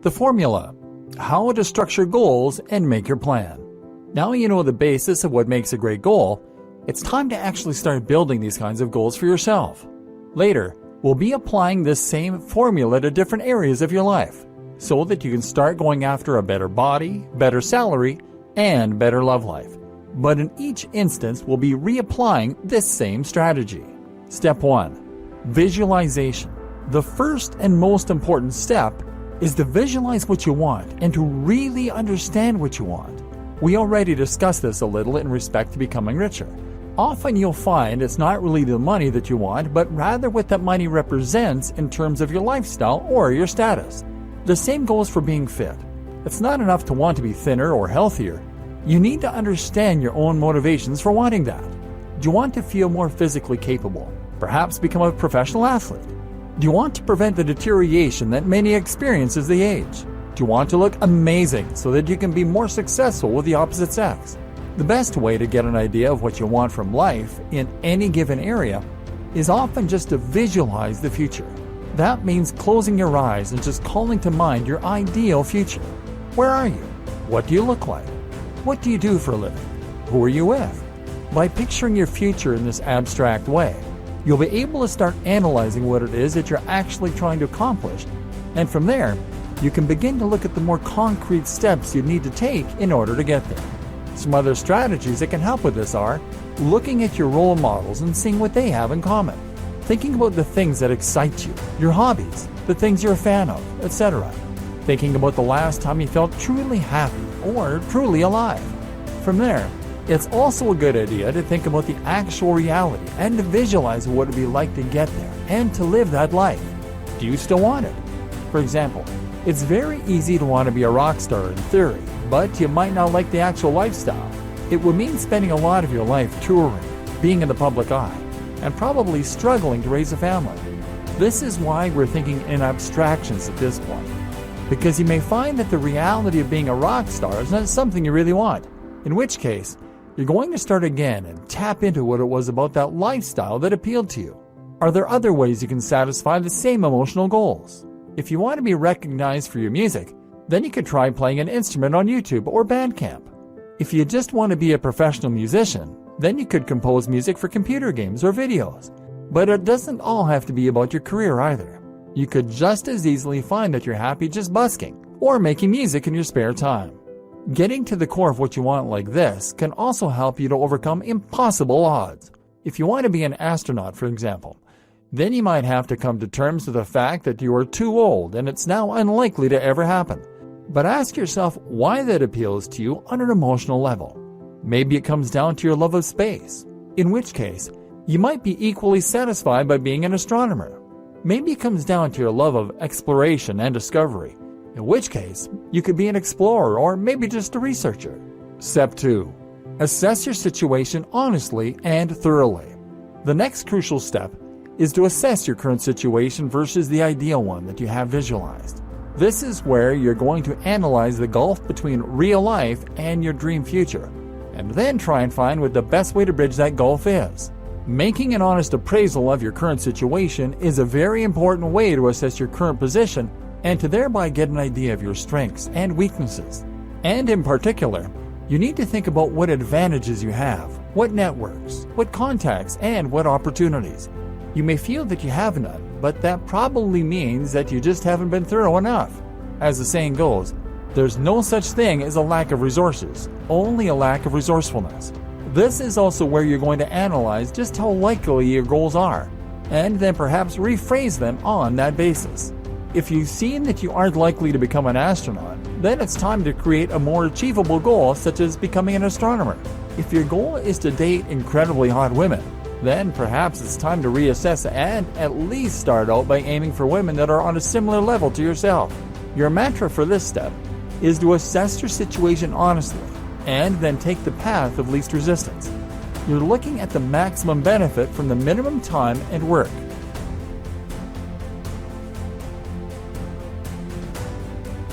The formula: how to structure goals and make your plan. Now you know the basis of what makes a great goal. It's time to actually start building these kinds of goals for yourself. Later, we'll be applying this same formula to different areas of your life so that you can start going after a better body, better salary, and better love life. But in each instance, we'll be reapplying this same strategy. Step 1. Visualization. The first and most important step is to visualize what you want and to really understand what you want. We already discussed this a little in respect to becoming richer. Often you'll find it's not really the money that you want, but rather what that money represents in terms of your lifestyle or your status. The same goes for being fit. It's not enough to want to be thinner or healthier. You need to understand your own motivations for wanting that. Do you want to feel more physically capable? Perhaps become a professional athlete? Do you want to prevent the deterioration that many experience as they age? Do you want to look amazing so that you can be more successful with the opposite sex? The best way to get an idea of what you want from life in any given area is often just to visualize the future. That means closing your eyes and just calling to mind your ideal future. Where are you? What do you look like? What do you do for a living? Who are you with? By picturing your future in this abstract way, you'll be able to start analyzing what it is that you're actually trying to accomplish, and from there, you can begin to look at the more concrete steps you need to take in order to get there. Some other strategies that can help with this are looking at your role models and seeing what they have in common, thinking about the things that excite you, your hobbies, the things you're a fan of, etc. Thinking about the last time you felt truly happy or truly alive. From there, it's also a good idea to think about the actual reality and to visualize what it would be like to get there and to live that life. Do you still want it? For example, it's very easy to want to be a rock star in theory, but you might not like the actual lifestyle. It would mean spending a lot of your life touring, being in the public eye, and probably struggling to raise a family. This is why we're thinking in abstractions at this point, because you may find that the reality of being a rock star is not something you really want, in which case, you're going to start again and tap into what it was about that lifestyle that appealed to you. Are there other ways you can satisfy the same emotional goals? If you want to be recognized for your music, then you could try playing an instrument on YouTube or Bandcamp. If you just want to be a professional musician, then you could compose music for computer games or videos. But it doesn't all have to be about your career either. You could just as easily find that you're happy just busking or making music in your spare time. Getting to the core of what you want like this can also help you to overcome impossible odds. If you want to be an astronaut, for example, then you might have to come to terms with the fact that you are too old and it's now unlikely to ever happen. But ask yourself why that appeals to you on an emotional level. Maybe it comes down to your love of space, in which case, you might be equally satisfied by being an astronomer. Maybe it comes down to your love of exploration and discovery, in which case, you could be an explorer or maybe just a researcher. Step 2. Assess your situation honestly and thoroughly. The next crucial step is to assess your current situation versus the ideal one that you have visualized. This is where you're going to analyze the gulf between real life and your dream future, and then try and find what the best way to bridge that gulf is. Making an honest appraisal of your current situation is a very important way to assess your current position and to thereby get an idea of your strengths and weaknesses. And in particular, you need to think about what advantages you have, what networks, what contacts, and what opportunities. You may feel that you have none, but that probably means that you just haven't been thorough enough. As the saying goes, there's no such thing as a lack of resources, only a lack of resourcefulness. This is also where you're going to analyze just how likely your goals are, and then perhaps rephrase them on that basis. If you've seen that you aren't likely to become an astronaut, then it's time to create a more achievable goal, such as becoming an astronomer. If your goal is to date incredibly hot women, then perhaps it's time to reassess and at least start out by aiming for women that are on a similar level to yourself. Your mantra for this step is to assess your situation honestly and then take the path of least resistance. You're looking at the maximum benefit from the minimum time and work.